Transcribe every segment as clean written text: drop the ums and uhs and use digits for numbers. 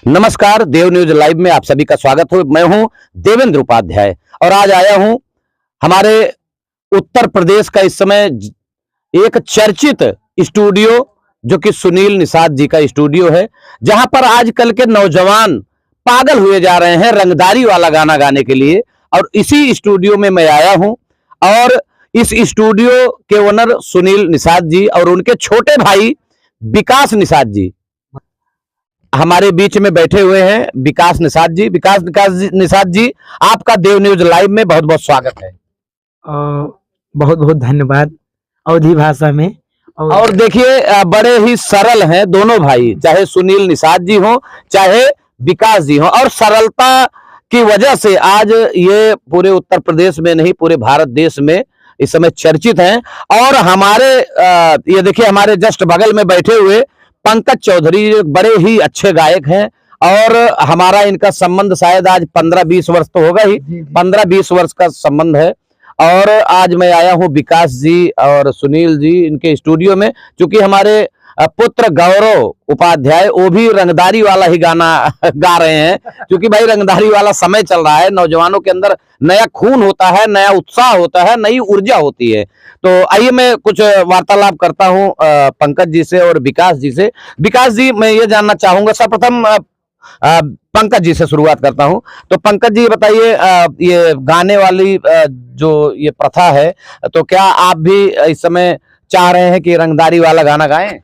नमस्कार, देव news live में आप सभी का स्वागत हो। मैं हूं देवेंद्र उपाध्याय और आज आया हूं हमारे उत्तर प्रदेश का इस समय एक चर्चित स्टूडियो जो कि सुनील निषाद जी का स्टूडियो है, जहां पर आजकल के नौजवान पागल हुए जा रहे हैं रंगदारी वाला गाना गाने के लिए। और इसी स्टूडियो में मैं आया हूं और इस स्टूडियो के ओनर सुनील निषाद जी और उनके छोटे भाई विकास निषाद जी हमारे बीच में बैठे हुए हैं। विकास निषाद जी, निषाद जी, आपका देव न्यूज लाइव में बहुत बहुत स्वागत है। बहुत बहुत धन्यवाद अवधी भाषा में। और देखिए, बड़े ही सरल हैं दोनों भाई, चाहे सुनील निषाद जी हो चाहे विकास जी हो, और सरलता की वजह से आज ये पूरे उत्तर प्रदेश में नहीं पूरे भारत देश में इस समय चर्चित हैं। और हमारे ये देखिए, हमारे जस्ट बगल में बैठे हुए पंकज चौधरी बड़े ही अच्छे गायक हैं और हमारा इनका संबंध शायद आज 15-20 वर्ष तो होगा ही, 15-20 वर्ष का संबंध है। और आज मैं आया हूं विकास जी और सुनील जी इनके स्टूडियो में, क्योंकि हमारे पुत्र गौरव उपाध्याय वो भी रंगदारी वाला ही गाना गा रहे हैं, क्योंकि भाई रंगदारी वाला समय चल रहा है, नौजवानों के अंदर नया खून होता है, नया उत्साह होता है, नई ऊर्जा होती है। तो आइए मैं कुछ वार्तालाप करता हूं पंकज जी से और विकास जी से। विकास जी, मैं ये जानना चाहूंगा, सर्वप्रथम पंकज जी से शुरुआत करता हूं। तो पंकज जी बताइए, ये गाने वाली जो ये प्रथा है, तो क्या आप भी इस समय चाह रहे हैं कि रंगदारी वाला गाना गाएं?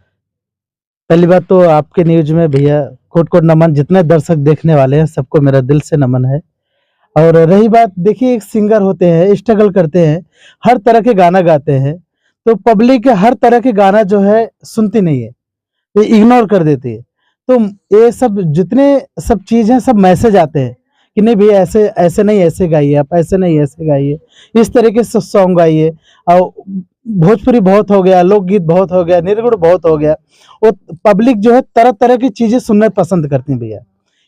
पहली बात तो आपके न्यूज में भैया कोट कोट नमन, जितने दर्शक देखने वाले हैं सबको मेरा दिल से नमन है। और रही बात, देखिए एक सिंगर होते हैं, स्ट्रगल करते हैं, हर तरह के गाना गाते हैं, तो पब्लिक हर तरह के गाना जो है सुनती नहीं है, ये इग्नोर कर देती है। तो ये सब जितने सब चीज हैं, सब मैसेज आते हैं कि नहीं भैया ऐसे ऐसे नहीं, ऐसे गाइए आप, ऐसे नहीं ऐसे गाइए, इस तरीके से सॉन्ग गाइए। और भोजपुरी बहुत हो गया, लोकगीत बहुत हो गया, निर्गुण बहुत हो गया। वो पब्लिक जो है तरह तरह की चीजें सुनना पसंद करती है भैया,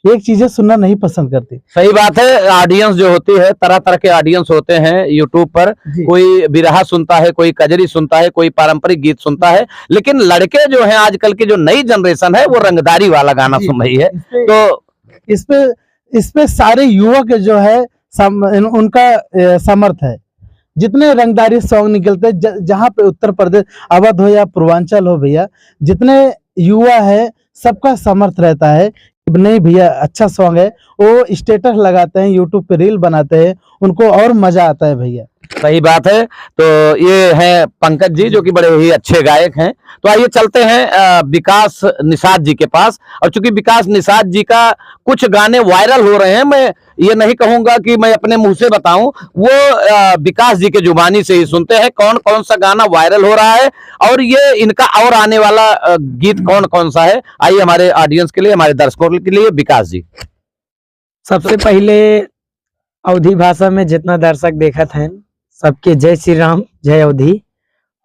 एक चीजें सुनना नहीं पसंद करती। सही बात है। ऑडियंस जो होती है, तरह तरह के ऑडियंस होते हैं यूट्यूब पर, कोई बिरहा सुनता है, कोई कजरी सुनता है, कोई पारंपरिक गीत सुनता है, लेकिन लड़के जो हैं आजकल की जो नई जनरेशन है वो रंगदारी वाला गाना सुन रही है। तो इस पे सारे युवक जो है उनका समर्थ है। जितने रंगदारी सॉन्ग निकलते हैं, जहाँ पे उत्तर प्रदेश अवध हो या पूर्वांचल हो भैया, जितने युवा है सबका समर्थ रहता है, नहीं भैया अच्छा सॉन्ग है, वो स्टेटस लगाते हैं, यूट्यूब पे रील बनाते हैं, उनको और मजा आता है भैया। सही बात है। तो ये है पंकज जी जो कि बड़े ही अच्छे गायक हैं। तो आइए चलते हैं विकास निषाद जी के पास। और चूंकि विकास निषाद जी का कुछ गाने वायरल हो रहे हैं, मैं ये नहीं कहूंगा कि मैं अपने मुंह से बताऊं, वो विकास जी के जुबानी से ही सुनते हैं कौन कौन सा गाना वायरल हो रहा है और ये इनका और आने वाला गीत कौन कौन सा है। आइए हमारे ऑडियंस के लिए, हमारे दर्शकों के लिए विकास जी। सबसे पहले अवधी भाषा में जितना दर्शक देखा था सबके जय श्री राम, जय अवधी।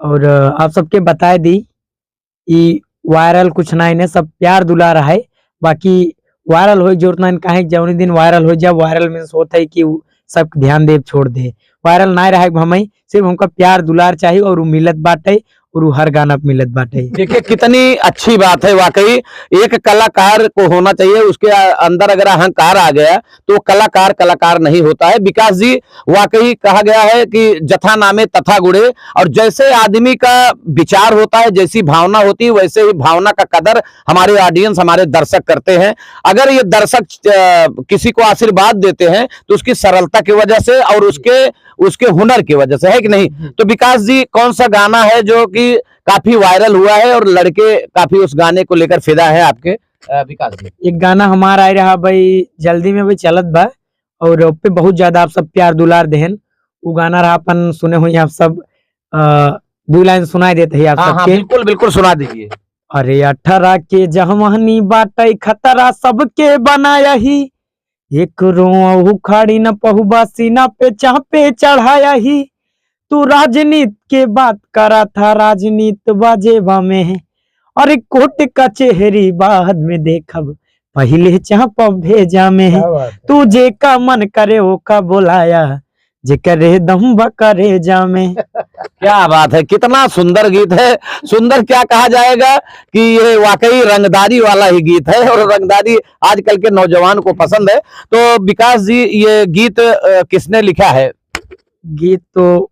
और आप सबके बताए दी कि वायरल कुछ ना, इन्हें सब प्यार दुलार है, बाकी वायरल हो जरूरत ना इनका है, जौनी दिन वायरल हो जाए, वायरल मीन्स होता है कि सब ध्यान दे छोड़ दे, वायरल ना रहे हमें, सिर्फ हमका प्यार दुलार चाहिए और वो मिलत बाटे और हर गाना पे मिलत बाटे। देखिए कितनी अच्छी बात है, वाकई एक कलाकार को होना चाहिए, उसके अंदर अगर अहंकार आ गया तो कलाकार कलाकार नहीं होता है। विकास जी, वाकई कहा गया है कि जथा नामे तथा गुणे, और जैसे आदमी का विचार होता है, जैसी भावना होती है, वैसे ही भावना का कदर हमारे ऑडियंस, हमारे दर्शक करते हैं। अगर ये दर्शक किसी को आशीर्वाद देते हैं तो उसकी सरलता की वजह से और उसके हुनर की वजह से, है कि नहीं? तो विकास जी, कौन सा गाना है जो कि काफी वायरल हुआ है और लड़के काफी उस गाने को लेकर फिदा है आपके? विकास जी, एक गाना हमारा आ रहा भाई, जल्दी में भी चलत बा और पे बहुत ज्यादा आप सब प्यार दुलार देहन, वो गाना रहा अपन सुने हुए आप सब, 2 लाइन सुनाई देते हैं आप सबके। बिल्कुल बिल्कुल सुना दीजिए। अरे 18 के जवानी बाटे खतरा सबके बनाया ही, एक रोआ उखाड़ी न पहुबा सीना पे चापे चढ़ाया ही, तू राजनीति के बात करा था, राजनीति बाजेबा में है, और कोर्ट कचहरी बाद में देखब, पहले चाप भेजा में है, तुझे का मन करे वो का बोलाया, जेकर रे दम बकरे जामे। क्या बात है, कितना सुंदर गीत है। सुंदर क्या कहा जाएगा कि ये वाकई रंगदारी वाला ही गीत है, और रंगदारी आजकल के नौजवान को पसंद है। तो विकास जी, ये गीत किसने लिखा है? गीत तो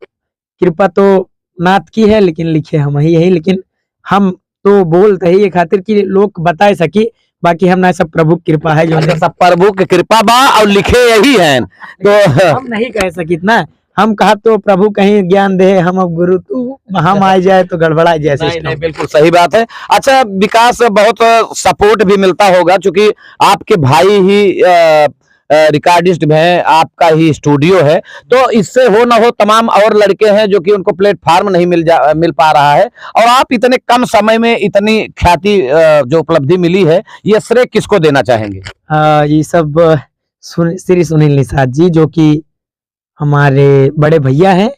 कृपा तो नाथ की है, लेकिन लिखे हम ही यही, लेकिन हम तो बोलते ही ये खातिर कि लोग बताए सकी, बाकी हम ना सब प्रभु की कृपा है जो अच्छा, सब प्रभु की कृपा बा और लिखे यही हैं। तो हम नहीं कह सकी ना, हम कहा तो प्रभु कहीं ज्ञान दे, हम अब गुरु तू हम आ जाए तो गड़बड़ा जाए नहीं, सिस्टम। नहीं, बिल्कुल सही बात है। अच्छा विकास, बहुत सपोर्ट भी मिलता होगा, क्योंकि आपके भाई ही रिकॉर्डिस्ट हैं, आपका ही स्टूडियो है। तो इससे हो ना हो, तमाम और लड़के हैं जो कि उनको प्लेटफार्म नहीं मिल पा रहा है, और आप इतने कम समय में इतनी ख्याति जो उपलब्धि मिली है, ये श्रेय किसको देना चाहेंगे? ये सब श्री सुनील निषाद जी, जो कि हमारे बड़े भैया हैं,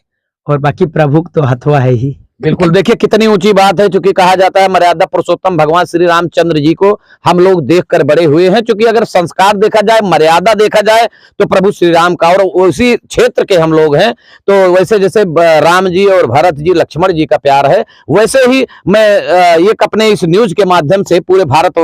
और बाकी प्रभु तो हथवा है ही। बिल्कुल, देखिए कितनी ऊंची बात है, क्योंकि कहा जाता है मर्यादा पुरुषोत्तम भगवान श्री रामचंद्र जी को हम लोग देख कर बड़े हुए हैं। क्योंकि अगर संस्कार देखा जाए, मर्यादा देखा जाए, तो प्रभु श्री राम का, और उसी क्षेत्र के हम लोग हैं। तो वैसे जैसे राम जी और भरत जी, लक्ष्मण जी का प्यार है, वैसे ही मैं एक अपने इस न्यूज के माध्यम से पूरे भारत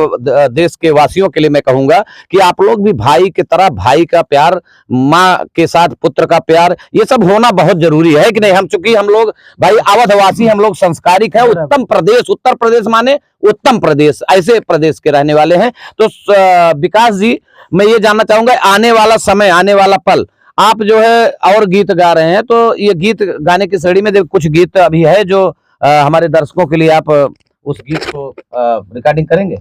देश के वासियों के लिए मैं कहूंगा कि आप लोग भी भाई की तरह, भाई का प्यार, माँ के साथ पुत्र का प्यार, ये सब होना बहुत जरूरी है कि नहीं? चूंकि हम लोग भाई अवधवासी, हम लोग संस्कारिक हैं, उत्तम प्रदेश, उत्तर प्रदेश माने उत्तम प्रदेश, ऐसे प्रदेश के रहने वाले हैं। तो विकास जी, मैं ये जानना चाहूंगा, आने वाला समय, आने वाला पल, आप जो है और गीत गा रहे हैं, तो ये गीत गाने की श्रेणी में कुछ गीत अभी है जो हमारे दर्शकों के लिए आप उस गीत को रिकॉर्डिंग करेंगे?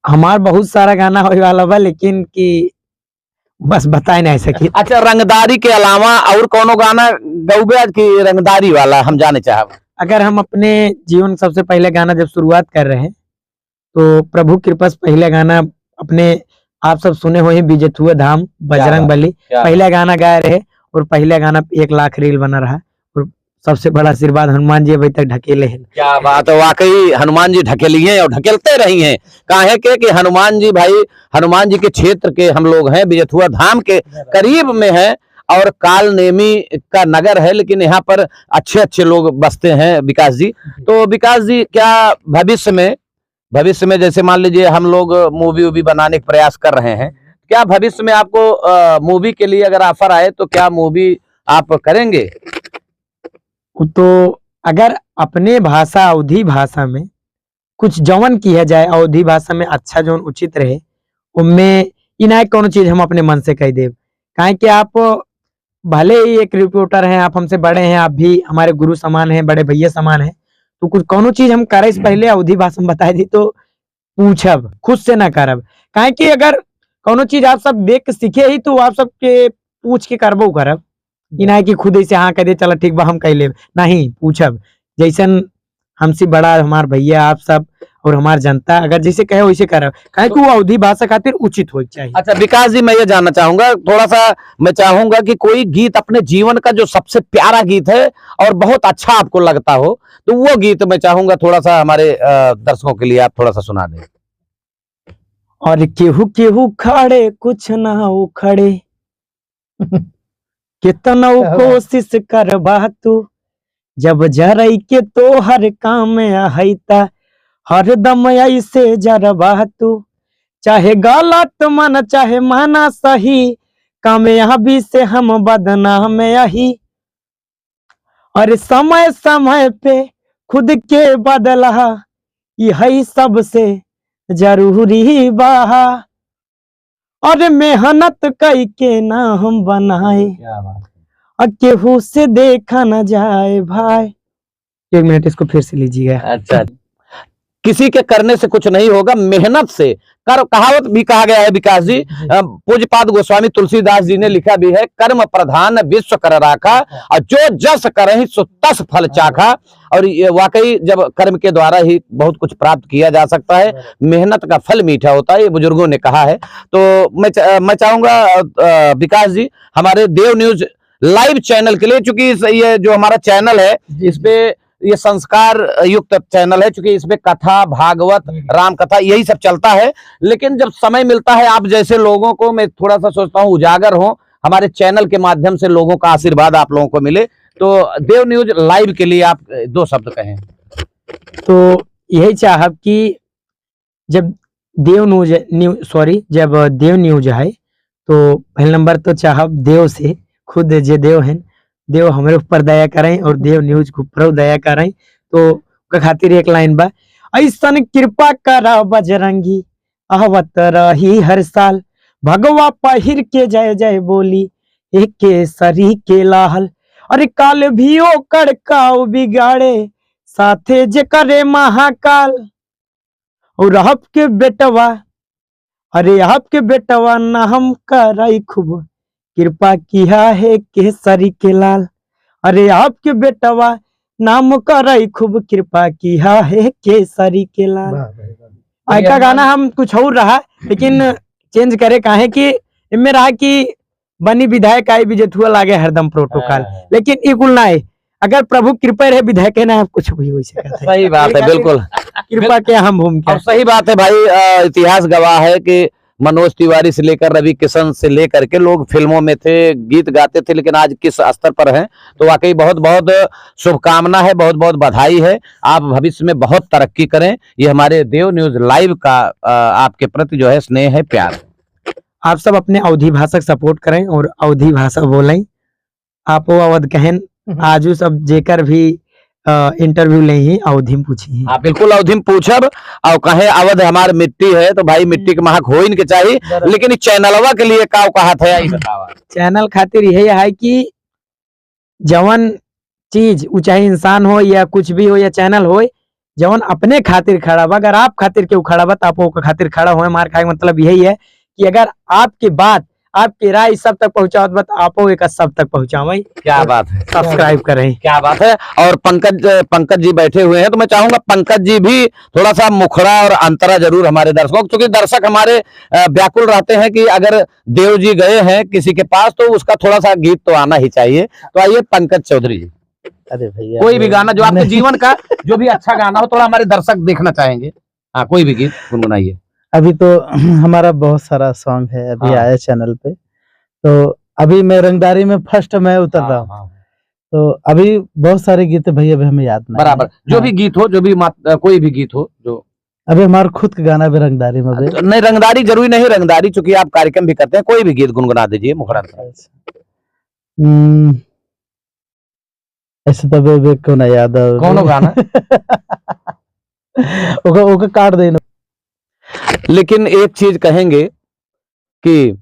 हमार बहुत सारा गाना होने वाला बा, लेकिन कि बस बताए नहीं सकी। अच्छा, रंगदारी के अलावा और कोनो गाना गौबे की रंगदारी वाला हम जाने चाहब? अगर हम अपने जीवन सबसे पहले गाना जब शुरुआत कर रहे हैं, तो प्रभु कृपा से पहले गाना अपने आप सब सुने हुए हैं, बीजे थुए धाम बजरंग बली, पहला गाना गाए रहे, और पहला गाना 1 लाख रील बना रहा, और सबसे बड़ा आशीर्वाद हनुमान जी अभी तक ढकेले हैं। क्या बात है, वाकई हनुमान जी ढकेली हैं और ढकेलते रही हैं। काहे के कि हनुमान जी भाई, हनुमान जी के क्षेत्र के हम लोग हैं, बिजथुआ धाम के करीब में हैं, और काल नेमी का नगर है, लेकिन यहाँ पर अच्छे अच्छे लोग बसते हैं विकास जी। तो विकास जी, क्या भविष्य में जैसे मान लीजिए हम लोग मूवी वूवी बनाने का प्रयास कर रहे हैं, क्या भविष्य में आपको मूवी के लिए अगर ऑफर आए तो क्या मूवी आप करेंगे? तो अगर अपने भाषा अवधी भाषा में कुछ जवन किया जाए, अवधी भाषा में अच्छा जवन उचित रहे, उनमें इनाय कोनो चीज हम अपने मन से कह दे। काहे कि आप भले ही एक रिपोर्टर हैं, आप हमसे बड़े हैं, आप भी हमारे गुरु समान हैं, बड़े भैया समान हैं, तो कुछ कोनो चीज हम करे से पहले अवधी भाषा में बताए दी तो पूछब, खुद से ना करब। काहे कि अगर कोनो चीज आप सब देख के सीखे ही, तो आप सबके पूछ के करबो करब, ई ना कि खुद से हाँ कह दे चलो ठीक बा हम कह लेब, नहीं पूछब। जैसन हमसे बड़ा हमार भैया आप सब और हमार जनता अगर जैसे कहे वैसे करब, काहे कि वो अवधी भाषा खातिर उचित हो चाहिए। अच्छा विकास जी, मैं ये जानना चाहूंगा, थोड़ा सा मैं चाहूंगा कि कोई गीत अपने जीवन का जो सबसे प्यारा गीत है और बहुत अच्छा आपको लगता हो, तो वो गीत मैं चाहूंगा थोड़ा सा हमारे दर्शकों के लिए आप थोड़ा सा सुना दें। और केहू केहू खड़े कुछ ना उखड़े, कितना कोशिश करबा तू, जब जरई के तो हर काम ahita, हर दम ऐसे जरबा तू, चाहे गलत मन चाहे माना सही, कामयाबी से हम बदनाम यही। और समय समय पे खुद के बदला, यही सबसे जरूरी बा, और मेहनत कई के ना हम बनाए, और केहू से देखा न जाए भाई। 1 मिनट इसको फिर से लीजिएगा। अच्छा, किसी के करने से कुछ नहीं होगा, मेहनत से कर, कहावत भी कहा गया है विकास जी। पूज्यपाद गोस्वामी तुलसीदास जी ने लिखा भी है, कर्म प्रधान विश्व कर राखा, और जो जस करहि सो तस फल चाखा। और ये वाकई जब कर्म के द्वारा ही बहुत कुछ प्राप्त किया जा सकता है, मेहनत का फल मीठा होता है, ये बुजुर्गों ने कहा है। तो मैं चाहूंगा विकास जी, हमारे देव न्यूज लाइव चैनल के लिए, चूंकि ये जो हमारा चैनल है इसपे ये संस्कार युक्त चैनल है, क्योंकि इसमें कथा, भागवत, राम कथा यही सब चलता है, लेकिन जब समय मिलता है आप जैसे लोगों को मैं थोड़ा सा सोचता हूँ उजागर हो, हमारे चैनल के माध्यम से लोगों का आशीर्वाद आप लोगों को मिले, तो देव न्यूज लाइव के लिए आप 2 शब्द कहें। तो यही चाहब कि जब जब देव न्यूज है तो पहले नंबर तो चाहब देव से, खुद जे देव हैं, देव हमारे ऊपर दया करें और देव न्यूज के ऊपर दया करें। तो ओकर खातिर एक लाइन बा, ऐसन कृपा करा बजरंगी आवत रही हर साल, भगवा पहिर के जय जय बोली एक केसरी के लाल, अरे काल भी ओ कड़काऊ बिगाड़े साथे जे करे महाकाल, और आपके बेटवा, अरे आपके बेटवा ना हम कराई खूब कृपा किया है केसरी के लाल, अरे आपके बेटवा नाम कराई खूब कृपा किया है केसरी के लाल। आज का गाना हम कुछ और रहा लेकिन चेंज करे काहे कि इनमें रहा कि बनी विधायक आई विजेथुआ लागे हरदम प्रोटोकॉल, लेकिन ई कुल ना है, अगर प्रभु कृपा रहे विधायक है ना कुछ भी हो सकता है। सही बात है, बिल्कुल कृपा के हम भूमिका। और सही बात है भाई, इतिहास गवाह है कि मनोज तिवारी से लेकर रवि किशन से लेकर के लोग फिल्मों में थे, गीत गाते थे, लेकिन आज किस स्तर पर हैं, तो वाकई बहुत बहुत शुभकामना है, बहुत बहुत बधाई है। आप भविष्य में बहुत तरक्की करें, ये हमारे देव न्यूज लाइव का आपके प्रति जो है स्नेह है, प्यार है। आप सब अपने अवधी भाषा सपोर्ट करें और अवधी भाषा बोलें। आप वो अवध कहन आजू सब जेकर भी इंटरव्यू ले ही अवधि में पूछी। हाँ बिल्कुल, अवधि में पूछब और कहे अवध हमार मिट्टी है, तो भाई मिट्टी के महक हो इनके चाहिए, लेकिन इस चैनलवा के लिए का कहा था यही बतावा। चैनल खातिर यही है कि जवन चीज वो चाहे इंसान हो या कुछ भी हो या चैनल हो, जवन अपने खातिर खड़ा बा, अगर आप खातिर क्यों खड़ा बा, आप ओकर खातिर खड़ा हो। मार खाए मतलब यही है कि अगर आपकी बात, आपकी राय सब तक पहुंचाओ बत आप एक सब तक पहुंचावे। क्या बात है, सब्सक्राइब करें। क्या बात है। और पंकज जी बैठे हुए हैं, तो मैं चाहूंगा पंकज जी भी थोड़ा सा मुखड़ा और अंतरा जरूर हमारे दर्शकों, क्योंकि दर्शक हमारे व्याकुल रहते हैं कि अगर देव जी गए हैं किसी के पास तो उसका थोड़ा सा गीत तो आना ही चाहिए। तो आइए पंकज चौधरी जी, अरे भैया कोई भी गाना जो आपके जीवन का जो भी अच्छा गाना हो, थोड़ा हमारे दर्शक देखना चाहेंगे। हाँ, कोई भी गीत गुनगुनाइए। अभी तो हमारा बहुत सारा सॉन्ग है अभी हाँ। आया चैनल पे, तो अभी मैं रंगदारी में फर्स्ट मैं उतर रहा हूँ। हाँ, तो अभी बहुत सारे गीत भैया अभी हमें याद नहीं बराबर, है। जो हाँ। भी गीत हो, जो भी कोई भी गीत हो जो अभी हमारा खुद का गाना भी रंगदारी में भी। नहीं, रंगदारी जरूरी नहीं, रंगदारी चूंकि आप कार्यक्रम भी करते हैं, कोई भी गीत गुनगुना दीजिए मुखड़ा। ऐसे तो अभी क्यों ना याद है कौन गाना ओका काट देना। लेकिन एक चीज कहेंगे कि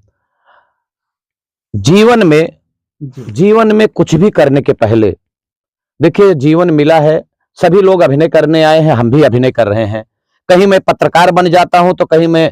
जीवन में कुछ भी करने के पहले देखिए, जीवन मिला है, सभी लोग अभिनय करने आए हैं, हम भी अभिनय कर रहे हैं। कहीं मैं पत्रकार बन जाता हूं, तो कहीं मैं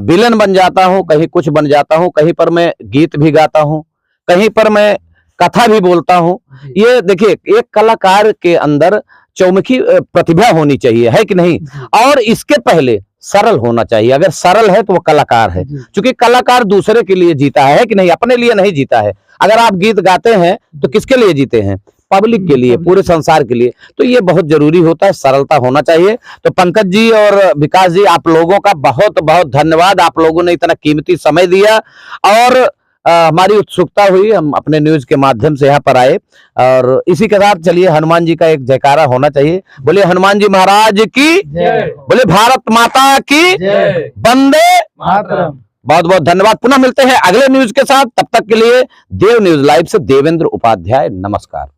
विलन बन जाता हूं, कहीं कुछ बन जाता हूं, कहीं पर मैं गीत भी गाता हूं, कहीं पर मैं कथा भी बोलता हूं। ये देखिए, एक कलाकार के अंदर चौमुखी प्रतिभा होनी चाहिए, है कि नहीं। और इसके पहले सरल होना चाहिए। अगर सरल है तो वो कलाकार है, क्योंकि कलाकार दूसरे के लिए जीता है कि नहीं, अपने लिए नहीं जीता है। अगर आप गीत गाते हैं तो किसके लिए जीते हैं? पब्लिक के लिए, पूरे संसार के लिए। तो ये बहुत जरूरी होता है, सरलता होना चाहिए। तो पंकज जी और विकास जी, आप लोगों का बहुत बहुत धन्यवाद। आप लोगों ने इतना कीमती समय दिया और हमारी उत्सुकता हुई, हम अपने न्यूज के माध्यम से यहाँ पर आए। और इसी के साथ चलिए हनुमान जी का एक जयकारा होना चाहिए। बोले हनुमान जी महाराज की, बोले भारत माता की, वंदे मातरम। बहुत बहुत धन्यवाद। पुनः मिलते हैं अगले न्यूज के साथ, तब तक के लिए देव न्यूज लाइव से देवेंद्र उपाध्याय, नमस्कार।